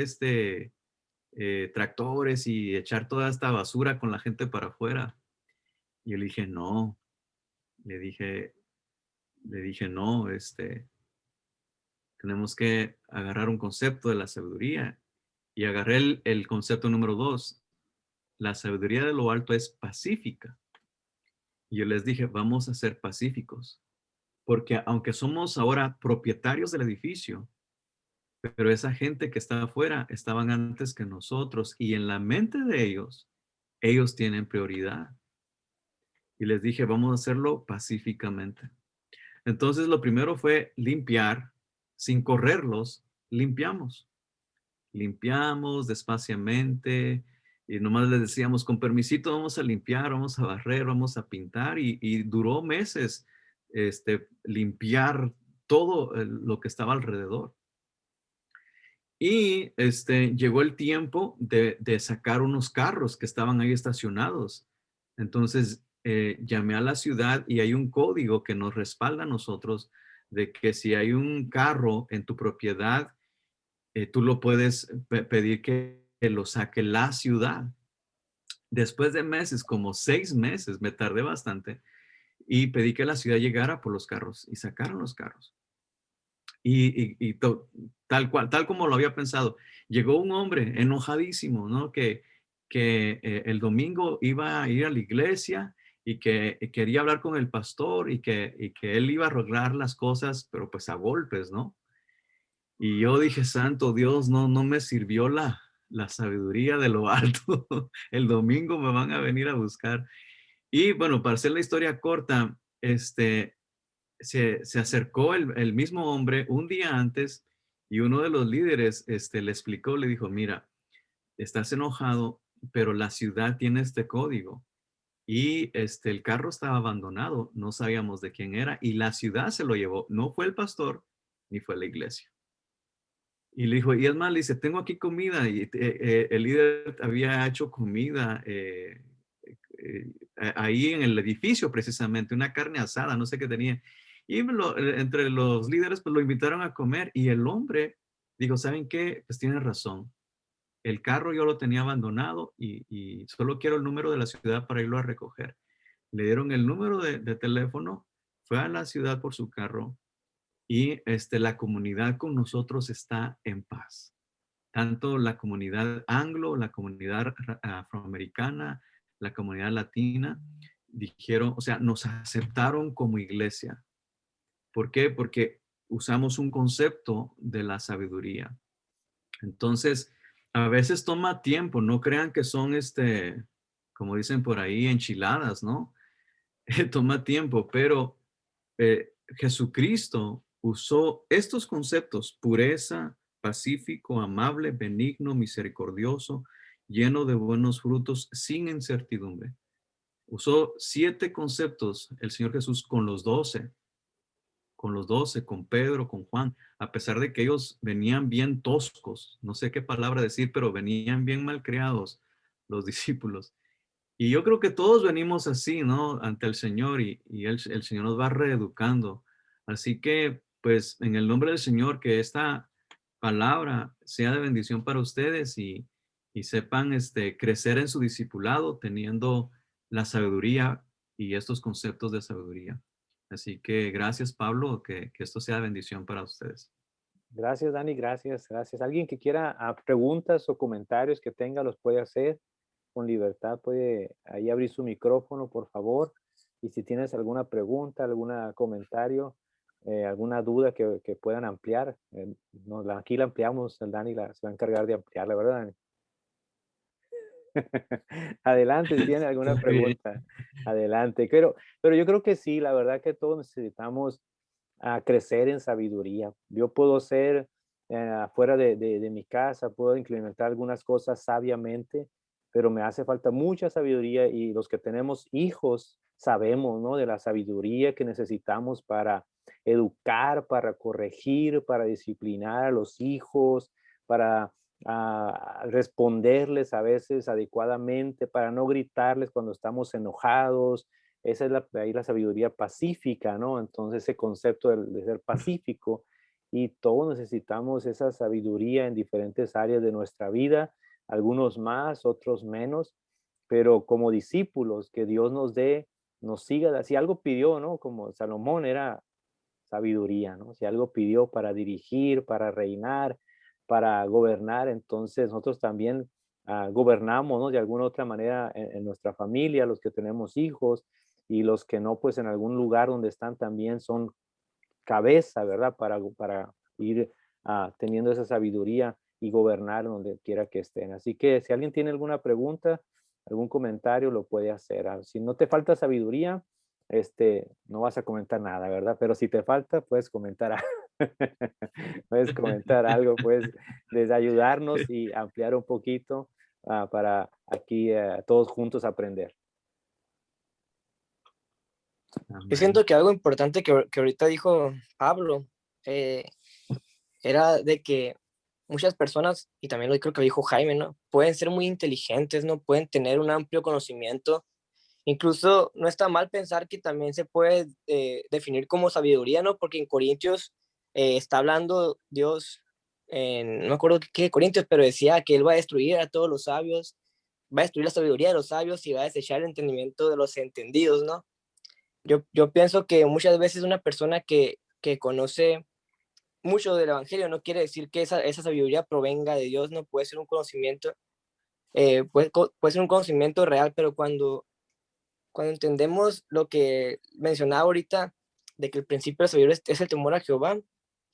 tractores y echar toda esta basura con la gente para afuera. Y yo le dije, no, le dije, no, tenemos que agarrar un concepto de la sabiduría. Y agarré el concepto número 2. La sabiduría de lo alto es pacífica. Y yo les dije, vamos a ser pacíficos. Porque aunque somos ahora propietarios del edificio, pero esa gente que está afuera estaban antes que nosotros, y en la mente de ellos tienen prioridad. Y les dije, vamos a hacerlo pacíficamente. Entonces, lo primero fue limpiar, sin correrlos, limpiamos. Limpiamos despaciamente, y nomás les decíamos, con permisito, vamos a limpiar, vamos a barrer, vamos a pintar, y duró meses limpiar todo lo que estaba alrededor. Y llegó el tiempo de sacar unos carros que estaban ahí estacionados. Entonces llamé a la ciudad, y hay un código que nos respalda a nosotros de que si hay un carro en tu propiedad, tú lo puedes pedir que lo saque la ciudad. Después de meses, como 6 meses, me tardé bastante, y pedí que la ciudad llegara por los carros, y sacaron los carros. Tal cual, tal como lo había pensado. Llegó un hombre enojadísimo, ¿no? Que el domingo iba a ir a la iglesia, y que quería hablar con el pastor, y que él iba a arreglar las cosas, pero pues a golpes, ¿no? Y yo dije, santo Dios, no me sirvió la sabiduría de lo alto. El domingo me van a venir a buscar. Y bueno, para hacer la historia corta, se acercó el mismo hombre un día antes, y uno de los líderes le explicó, le dijo, mira, estás enojado, pero la ciudad tiene este código, y el carro estaba abandonado, no sabíamos de quién era, y la ciudad se lo llevó, no fue el pastor ni fue la iglesia. Y le dijo, y es más, le dice, tengo aquí comida, y el líder había hecho comida eh, ahí en el edificio, precisamente, una carne asada, no sé qué tenía. Y entre los líderes pues lo invitaron a comer, y el hombre dijo, ¿saben qué? Pues tiene razón. El carro yo lo tenía abandonado, y solo quiero el número de la ciudad para irlo a recoger. Le dieron el número de teléfono, fue a la ciudad por su carro, y la comunidad con nosotros está en paz. Tanto la comunidad anglo, la comunidad afroamericana, la comunidad latina, dijeron, o sea, nos aceptaron como iglesia. ¿Por qué? Porque usamos un concepto de la sabiduría. Entonces, a veces toma tiempo, no crean que son como dicen por ahí, enchiladas, ¿no? Toma tiempo, pero Jesucristo usó estos conceptos: pureza, pacífico, amable, benigno, misericordioso, lleno de buenos frutos, sin incertidumbre. Usó 7 conceptos el Señor Jesús con los 12, con Pedro, con Juan, a pesar de que ellos venían bien toscos, no sé qué palabra decir, pero venían bien malcriados los discípulos. Y yo creo que todos venimos así, ¿no? Ante el Señor, y el Señor nos va reeducando. Así que, pues, en el nombre del Señor, que esta palabra sea de bendición para ustedes, y sepan crecer en su discipulado teniendo la sabiduría y estos conceptos de sabiduría. Así que gracias, Pablo, que esto sea de bendición para ustedes. Gracias, Dani, gracias, gracias. Alguien que quiera preguntas o comentarios que tenga, los puede hacer con libertad. Puede ahí abrir su micrófono, por favor. Y si tienes alguna pregunta, algún comentario, alguna duda que puedan ampliar, aquí la ampliamos, el Dani se va a encargar de ampliarla, ¿verdad, Dani? Adelante, si tiene alguna pregunta. Adelante. Pero yo creo que sí, la verdad que todos necesitamos crecer en sabiduría. Yo puedo ser afuera de mi casa, puedo implementar algunas cosas sabiamente, pero me hace falta mucha sabiduría y los que tenemos hijos sabemos, ¿no? De la sabiduría que necesitamos para educar, para corregir, para disciplinar a los hijos, para responderles a veces adecuadamente, para no gritarles cuando estamos enojados. Esa es ahí la sabiduría pacífica, ¿no? Entonces ese concepto de ser pacífico, y todos necesitamos esa sabiduría en diferentes áreas de nuestra vida, algunos más, otros menos, pero como discípulos que Dios nos dé, nos siga. Si algo pidió, ¿no? Como Salomón era sabiduría, ¿no? Si algo pidió para dirigir, para reinar, para gobernar, entonces nosotros también gobernamos, ¿no? De alguna otra manera en nuestra familia, los que tenemos hijos, y los que no, pues en algún lugar donde están también son cabeza, ¿verdad? Para ir teniendo esa sabiduría y gobernar donde quiera que estén. Así que si alguien tiene alguna pregunta, algún comentario, lo puede hacer. Si no te falta sabiduría, no vas a comentar nada, ¿verdad? Pero si te falta, puedes comentar puedes comentar algo, puedes ayudarnos y ampliar un poquito para aquí todos juntos aprender. Yo siento que algo importante que ahorita dijo Pablo era de que muchas personas, y también lo creo que lo dijo Jaime, ¿no? Pueden ser muy inteligentes, ¿no? Pueden tener un amplio conocimiento. Incluso no está mal pensar que también se puede definir como sabiduría, ¿no? Porque en Corintios está hablando Dios, no me acuerdo qué Corintios, pero decía que Él va a destruir a todos los sabios, va a destruir la sabiduría de los sabios y va a desechar el entendimiento de los entendidos, ¿no? Yo pienso que muchas veces una persona que conoce mucho del Evangelio no quiere decir que esa sabiduría provenga de Dios, no puede ser un conocimiento, puede ser un conocimiento real, pero cuando entendemos lo que mencionaba ahorita, de que el principio de la sabiduría es el temor a Jehová,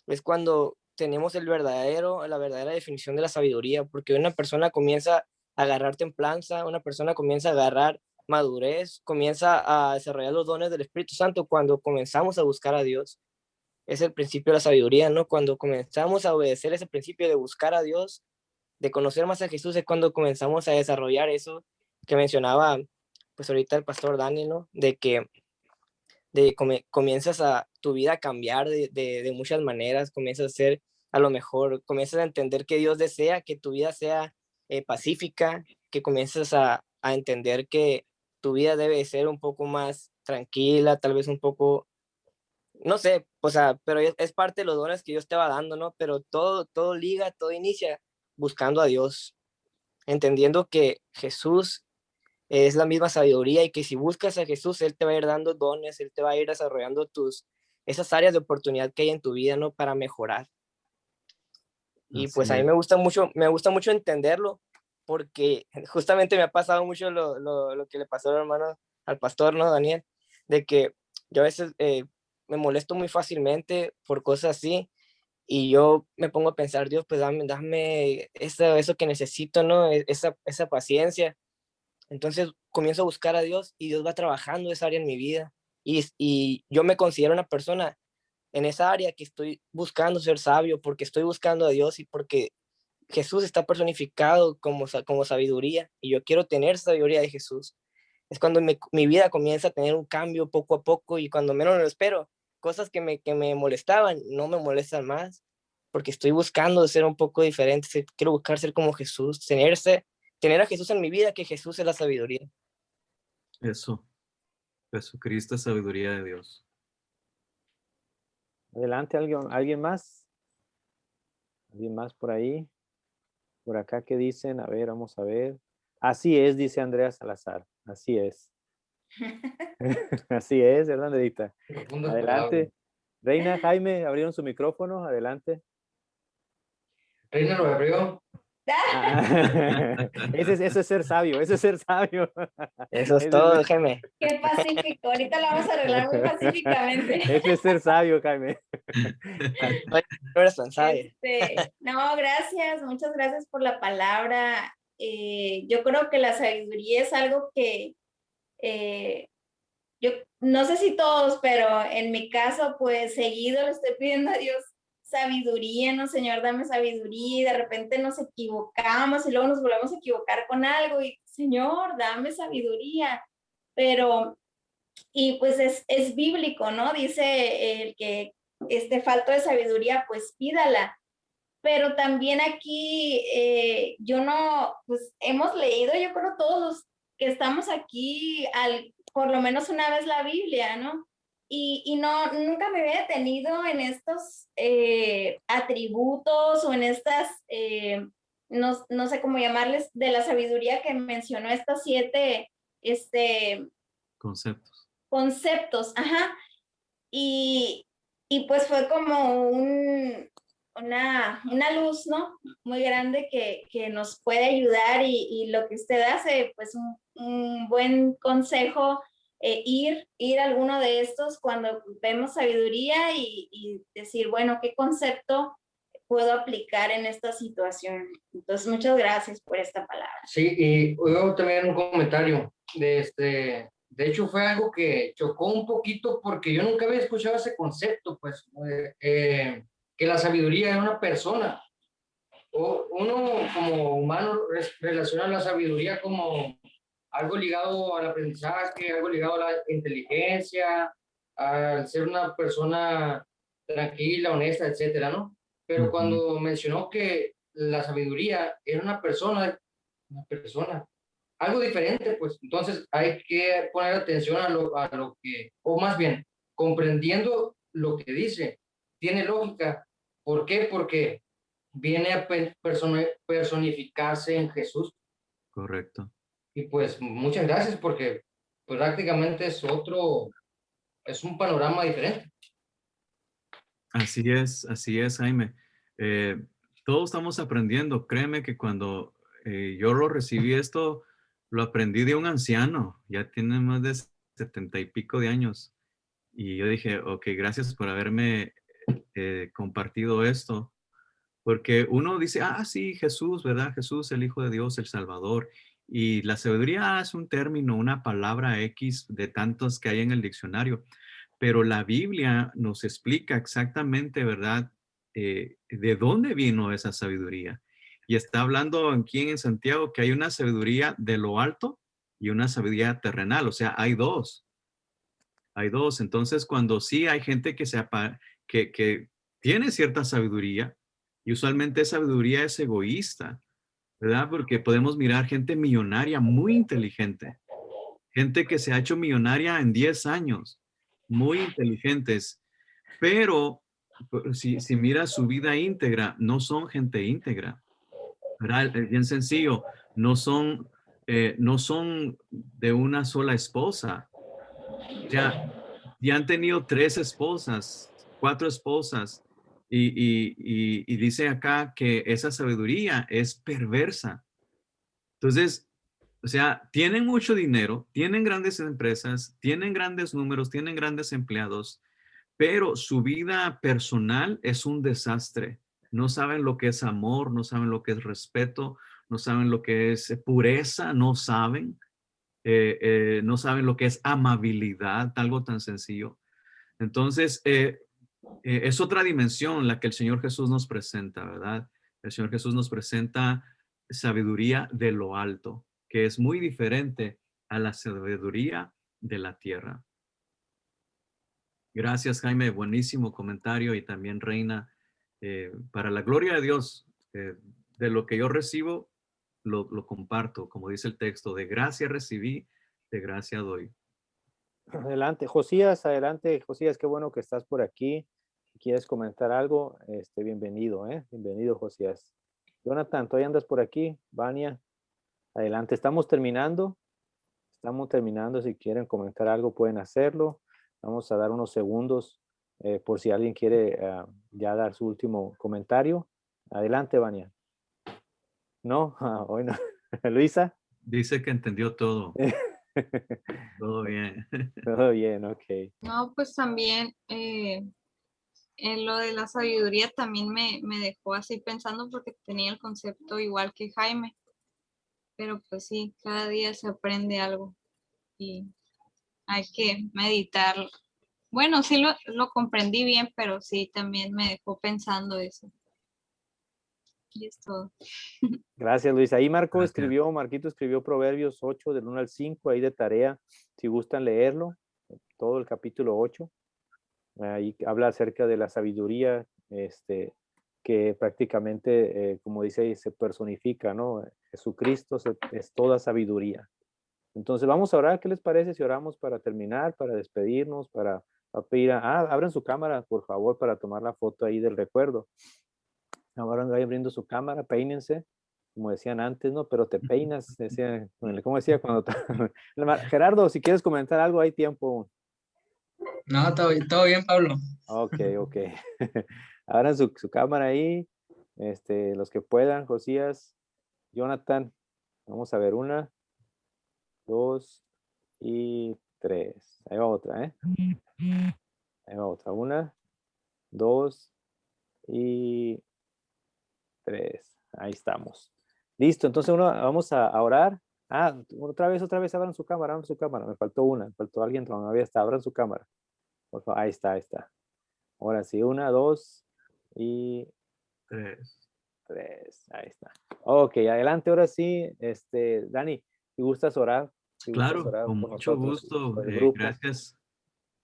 es cuando tenemos la verdadera definición de la sabiduría, porque una persona comienza a agarrar templanza, una persona comienza a agarrar madurez, comienza a desarrollar los dones del Espíritu Santo cuando comenzamos a buscar a Dios. Es el principio de la sabiduría, ¿no? Cuando comenzamos a obedecer ese principio de buscar a Dios, de conocer más a Jesús, es cuando comenzamos a desarrollar eso que mencionaba pues ahorita el pastor Daniel, ¿no? De que comienzas tu vida a cambiar de muchas maneras, comienzas a ser, a lo mejor, comienzas a entender que Dios desea que tu vida sea pacífica, que comienzas a entender que tu vida debe ser un poco más tranquila, tal vez un poco, no sé, o sea, pero es parte de los dones que Dios te va dando, ¿no? Pero todo liga, todo inicia buscando a Dios, entendiendo que Jesús es la misma sabiduría y que si buscas a Jesús, Él te va a ir dando dones, Él te va a ir desarrollando esas áreas de oportunidad que hay en tu vida, ¿no? Para mejorar. Y pues a mí me gusta mucho entenderlo, porque justamente me ha pasado mucho lo que le pasó al hermano, al pastor, ¿no, Daniel? De que yo a veces me molesto muy fácilmente por cosas así, y yo me pongo a pensar, Dios, pues dame eso que necesito, ¿no? Esa paciencia. Entonces comienzo a buscar a Dios y Dios va trabajando esa área en mi vida. Y yo me considero una persona en esa área que estoy buscando ser sabio porque estoy buscando a Dios y porque Jesús está personificado como sabiduría y yo quiero tener sabiduría de Jesús. Es cuando mi vida comienza a tener un cambio poco a poco y cuando menos lo espero, cosas que me molestaban no me molestan más porque estoy buscando ser un poco diferente, quiero buscar ser como Jesús, tener a Jesús en mi vida, que Jesús es la sabiduría. Eso. Jesucristo es sabiduría de Dios. Adelante, ¿alguien más? ¿Alguien más por ahí? Por acá, ¿qué dicen? A ver, vamos a ver. Así es, dice Andrea Salazar. Así es. Así es, ¿verdad, Edita? Adelante. Reina, Jaime, abrieron su micrófono. Adelante. Reina lo abrió. Ese es ser sabio, ese es ser sabio. Eso es todo, Jaime. Qué pacífico, ahorita lo vamos a arreglar muy pacíficamente. Ese es ser sabio, Jaime. No, gracias, muchas gracias por la palabra. yo creo que la sabiduría es algo que yo no sé si todos, pero en mi caso, pues seguido le estoy pidiendo a Dios sabiduría, ¿no? Señor, dame sabiduría, y de repente nos equivocamos y luego nos volvemos a equivocar con algo y Señor, dame sabiduría. Pero, y pues es bíblico, ¿no? Dice el que falto de sabiduría, pues pídala. Pero también aquí yo no, pues hemos leído, yo creo todos los que estamos aquí, por lo menos una vez la Biblia, ¿no? Y no, nunca me había detenido en estos atributos o en estas, no sé cómo llamarles, de la sabiduría que mencionó estas 7, Conceptos. conceptos, ajá. Y, y pues fue como una luz, ¿no? Muy grande que nos puede ayudar y lo que usted hace, pues un buen consejo, ir a alguno de estos cuando vemos sabiduría y decir, bueno, ¿qué concepto puedo aplicar en esta situación? Entonces, muchas gracias por esta palabra. Sí, y luego también un comentario de hecho fue algo que chocó un poquito porque yo nunca había escuchado ese concepto, pues, que la sabiduría era una persona. Uno como humano relaciona la sabiduría como algo ligado al aprendizaje, algo ligado a la inteligencia, al ser una persona tranquila, honesta, etcétera, ¿no? Pero cuando mencionó que la sabiduría era una persona, algo diferente, pues entonces hay que poner atención a lo que, o más bien, comprendiendo lo que dice, tiene lógica. ¿Por qué? Porque viene a personificarse en Jesús. Correcto. Y pues muchas gracias porque pues, prácticamente es un panorama diferente. Así es, Jaime. Todos estamos aprendiendo. Créeme que cuando yo lo recibí esto, lo aprendí de un anciano. Ya tiene más de 70 y pico de años. Y yo dije, ok, gracias por haberme compartido esto. Porque uno dice, ah, sí, Jesús, ¿verdad? Jesús, el Hijo de Dios, el Salvador. Y la sabiduría es un término, una palabra X de tantos que hay en el diccionario. Pero la Biblia nos explica exactamente, ¿verdad? De dónde vino esa sabiduría. Y está hablando aquí en Santiago que hay una sabiduría de lo alto y una sabiduría terrenal. O sea, hay dos. Hay dos. Entonces, cuando sí hay gente que tiene cierta sabiduría, y usualmente esa sabiduría es egoísta, ¿verdad? Porque podemos mirar gente millonaria muy inteligente, gente que se ha hecho millonaria en 10 años, muy inteligentes, pero si mira su vida íntegra, no son gente íntegra, ¿verdad? Es bien sencillo, no son de una sola esposa. Ya, ya han tenido 3 esposas, 4 esposas, y dice acá que esa sabiduría es perversa. Entonces, o sea, tienen mucho dinero, tienen grandes empresas, tienen grandes números, tienen grandes empleados, pero su vida personal es un desastre. No saben lo que es amor, no saben lo que es respeto, no saben lo que es pureza, no saben lo que es amabilidad, algo tan sencillo. Entonces, es otra dimensión la que el Señor Jesús nos presenta, ¿verdad? El Señor Jesús nos presenta sabiduría de lo alto, que es muy diferente a la sabiduría de la tierra. Gracias, Jaime. Buenísimo comentario y también, Reina. Para la gloria de Dios, de lo que yo recibo, lo comparto. Como dice el texto, de gracia recibí, de gracia doy. Adelante, Josías, qué bueno que estás por aquí. Si quieres comentar algo, bienvenido, bienvenido, Josías. Jonathan, ¿todavía andas por aquí? Vania, adelante, estamos terminando, si quieren comentar algo pueden hacerlo. Vamos a dar unos segundos por si alguien quiere ya dar su último comentario. Adelante, Vania. ¿No? Hoy no. Luisa. Dice que entendió todo. Todo bien. Todo bien, ok. No, pues también en lo de la sabiduría también me dejó así pensando porque tenía el concepto igual que Jaime. pero pues sí, cada día se aprende algo y hay que meditarlo. Bueno, sí lo comprendí bien, pero sí también me dejó pensando eso. Y es todo. Gracias, Luis. Ahí Gracias. Marquito escribió Proverbios 8, del 1 al 5, ahí de tarea, si gustan leerlo, todo el capítulo 8. Ahí habla acerca de la sabiduría, que prácticamente, como dice ahí, se personifica, ¿no? Jesucristo es toda sabiduría. Entonces vamos a orar. ¿Qué les parece si oramos para terminar, para despedirnos, para pedir abran su cámara, por favor, para tomar la foto ahí del recuerdo? Ahora vayan abriendo su cámara, peínense, como decían antes, ¿no? Pero te peinas, decía, ¿cómo decía cuando? Gerardo, si quieres comentar algo, hay tiempo. No, todo bien, Pablo. Ok. Abran su cámara ahí, los que puedan, Josías, Jonathan. Vamos a ver, 1, 2 y 3. Ahí va otra, ¿eh? Ahí va otra, 1, 2 y 3. Ahí estamos. Listo, entonces vamos a orar. Otra vez, abran su cámara, Me faltó me faltó alguien, todavía está, abran su cámara. Por favor, ahí está. Ahora sí, 1, 2 y 3. 3. Ahí está. Ok, adelante, ahora sí, Dani, si gustas orar. Si gustas Claro, orar con por mucho nosotros, gusto. por el grupo.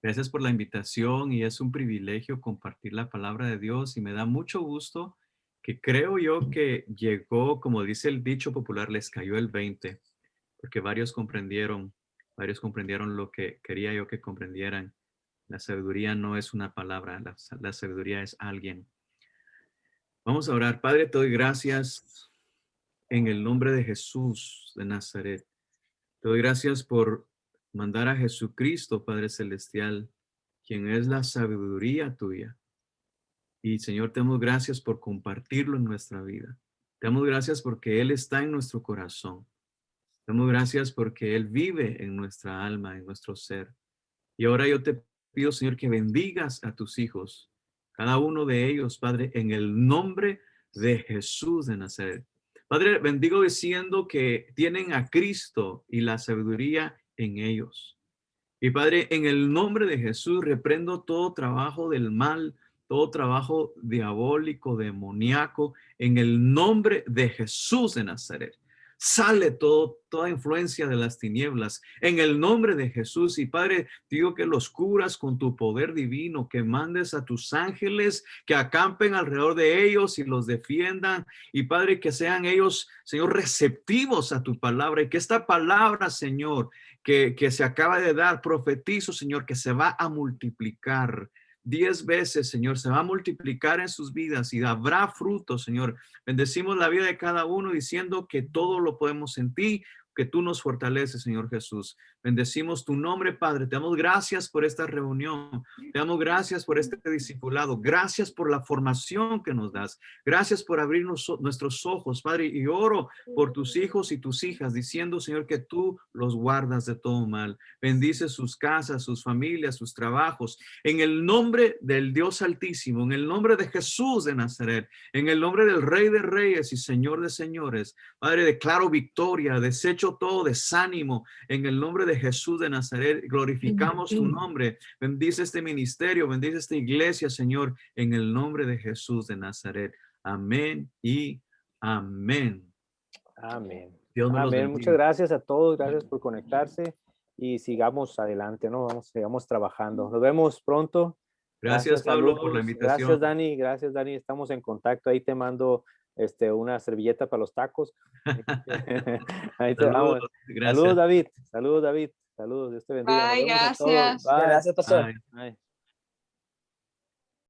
Gracias por la invitación y es un privilegio compartir la palabra de Dios y me da mucho gusto que creo yo que llegó, como dice el dicho popular, les cayó el 20, porque varios comprendieron lo que quería yo que comprendieran. La sabiduría no es una palabra, la sabiduría es alguien. Vamos a orar. Padre, te doy gracias en el nombre de Jesús de Nazaret. Te doy gracias por mandar a Jesucristo, Padre Celestial, quien es la sabiduría tuya. Y Señor, te damos gracias por compartirlo en nuestra vida. Te damos gracias porque Él está en nuestro corazón. Te damos gracias porque Él vive en nuestra alma, en nuestro ser. Y ahora yo te pido, Señor, que bendigas a tus hijos, cada uno de ellos, Padre, en el nombre de Jesús de Nazaret. Padre, bendigo diciendo que tienen a Cristo y la sabiduría en ellos. Y Padre, en el nombre de Jesús reprendo todo trabajo del mal, todo trabajo diabólico, demoníaco, en el nombre de Jesús de Nazaret. Sale toda influencia de las tinieblas en el nombre de Jesús. Y Padre, digo que los cubras con tu poder divino, que mandes a tus ángeles que acampen alrededor de ellos y los defiendan. Y Padre, que sean ellos, Señor, receptivos a tu palabra y que esta palabra, Señor, que se acaba de dar, profetizo, Señor, que se va a multiplicar 10 veces, Señor, se va a multiplicar en sus vidas y habrá fruto, Señor. Bendecimos la vida de cada uno diciendo que todo lo podemos en ti, que tú nos fortaleces, Señor Jesús. Bendecimos tu nombre, Padre. Te damos gracias por esta reunión. Te damos gracias por este discipulado. Gracias por la formación que nos das. Gracias por abrirnos nuestros ojos, Padre. Y oro por tus hijos y tus hijas, diciendo, Señor, que tú los guardas de todo mal. Bendice sus casas, sus familias, sus trabajos. En el nombre del Dios Altísimo, en el nombre de Jesús de Nazaret, en el nombre del Rey de Reyes y Señor de Señores, Padre, declaro victoria, desecho todo desánimo, en el nombre de Jesús de Nazaret, glorificamos tu nombre, bendice este ministerio, bendice esta iglesia, Señor, en el nombre de Jesús de Nazaret. Amén y amén. Amén. Dios me los Amén. bendiga. Muchas gracias a todos, gracias por conectarse y sigamos adelante, ¿no? Sigamos trabajando. Nos vemos pronto. Gracias, Pablo, por la saludos. invitación. Gracias, Dani, estamos en contacto. Ahí te mando una servilleta para los tacos. Ahí te vamos. Gracias. Saludos, David. Saludos, Dios te bendiga. Nos Bye, vemos a todos. gracias. Bye. Gracias, pastor. Bye. Bye.